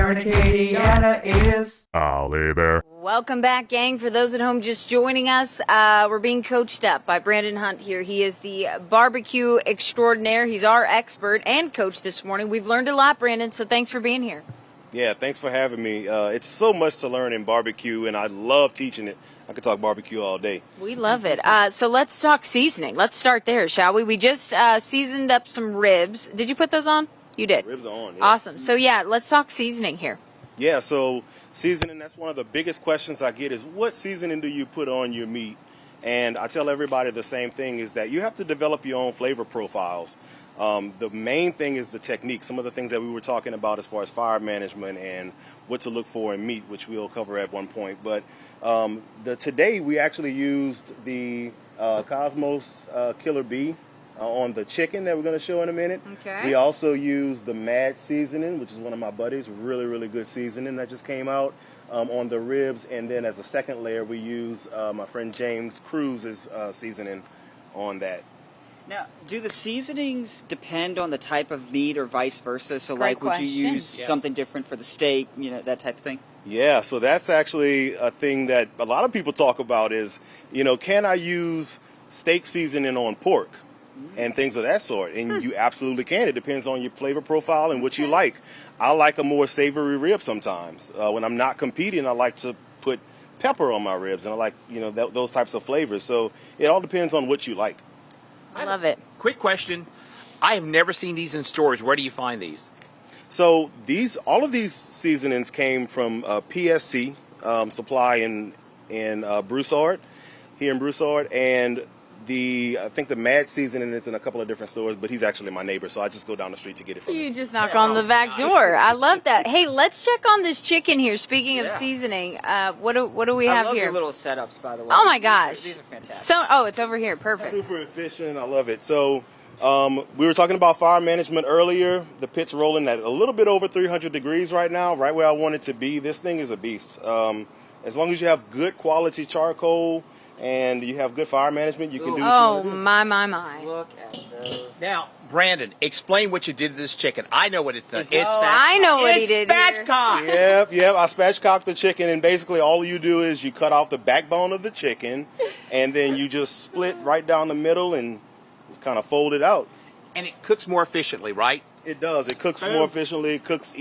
and Acadiana is Ollie Bear. Welcome back, gang. For those at home just joining us, we're being coached up by Brandon Hunt here. He is the barbecue extraordinaire. He's our expert and coach this morning. We've learned a lot, Brandon, so thanks for being here. Yeah, thanks for having me. It's so much to learn in barbecue, and I love teaching it. I could talk barbecue all day. We love it. So let's talk seasoning. Let's start there, shall we? We just seasoned up some ribs. Did you put those on? You did. Ribs are on. Yeah. Awesome. So, yeah, let's talk seasoning here. Yeah, so seasoning, that's one of the biggest questions I get is what seasoning do you put on your meat? And I tell everybody the same thing is that you have to develop your own flavor profiles. The main thing is the technique, some of the things that we were talking about as far as fire management and what to look for in meat, which we'll cover at one point. But today we actually used the Cosmos Killer Bee on the chicken that we're going to show in a minute. Okay. We also used the Mad seasoning, which is one of my buddies, really, really good seasoning that just came out on the ribs. And then as a second layer, we use my friend James Cruz's seasoning on that. Now, do the seasonings depend on the type of meat or vice versa? So, Great like, would you question. use something different for the steak, that type of thing? Yeah, so that's actually a thing that a lot of people talk about is, can I use steak seasoning on pork and things of that sort? And you absolutely can. It depends on your flavor profile and what you like. I like a more savory rib sometimes. When I'm not competing, I like to put pepper on my ribs, and I like, those types of flavors. So it all depends on what you like. I love it. Quick question. I have never seen these in stores. Where do you find these? So all of these seasonings came from PSC supply in Broussard, here in Broussard, and I think the Mad seasoning is in a couple of different stores, but he's actually my neighbor, so I just go down the street to get it from him. You just knock on the back door. I love that. Hey, let's check on this chicken here. Speaking of seasoning, what do we have I love here? your little setups, by the way. Oh my gosh! These are fantastic. It's over here. Perfect. Super efficient. I love it. So we were talking about fire management earlier. The pit's rolling at a little bit over 300 degrees right now, right where I want it to be. This thing is a beast. As long as you have good quality charcoal and you have good fire management, you can do what you want to do. My. Look at those. Now, Brandon, explain what you did to this chicken. I know what it's done. I know what he did here. spatchcocked. Yep. I spatchcocked the chicken, and basically all you do is you cut off the backbone of the chicken, and then you just split right down the middle and kind of fold it out. And it cooks more efficiently, right? It does. It cooks more efficiently. It cooks,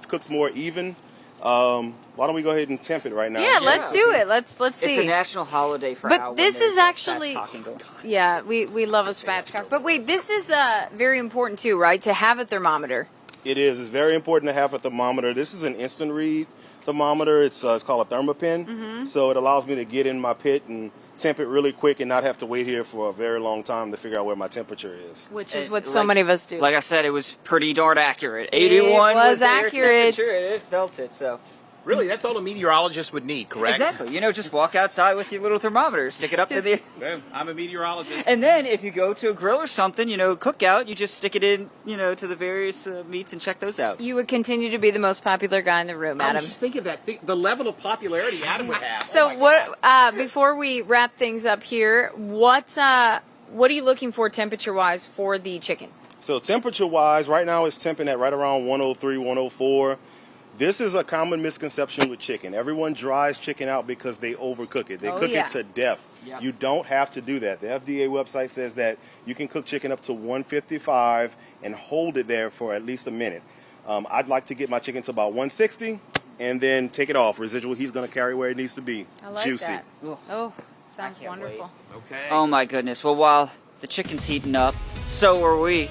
cooks more even. Why don't we go ahead and temp it right now? Yeah, let's do it. Let's see. It's a national holiday for But how when this there's is a actually- spatchcocking going on. Yeah, we love a spatchcock. But wait, this is very important too, right? To have a thermometer. It is. It's very important to have a thermometer. This is an instant read thermometer. It's called a thermopin. So it allows me to get in my pit and temp it really quick and not have to wait here for a very long time to figure out where my temperature is. Which is what so many of us do. Like I said, it was pretty darn accurate. 81 was their accurate. temperature, and it felt it, so. Really, that's all a meteorologist would need, correct? Exactly. Just walk outside with your little thermometer, stick it up to the... I'm a meteorologist. And then if you go to a grill or something, cookout, you just stick it in, to the various meats and check those out. You would continue to be the most popular guy in the room, I Adam. was just thinking that the level of popularity Adam would have. So before we wrap things up here, what are you looking for temperature-wise for the chicken? So temperature-wise, right now it's temping at right around 103, 104. This is a common misconception with chicken. Everyone dries chicken out because they overcook it. They cook it to death. Yep. You don't have to do that. The FDA website says that you can cook chicken up to 155 and hold it there for at least a minute. I'd like to get my chicken to about 160 and then take it off. Residual heat's going to carry where it needs to be. I like Juicy. that. Oh, sounds can't wonderful. Okay. Oh my goodness. Well, while the chicken's heating up, so are we.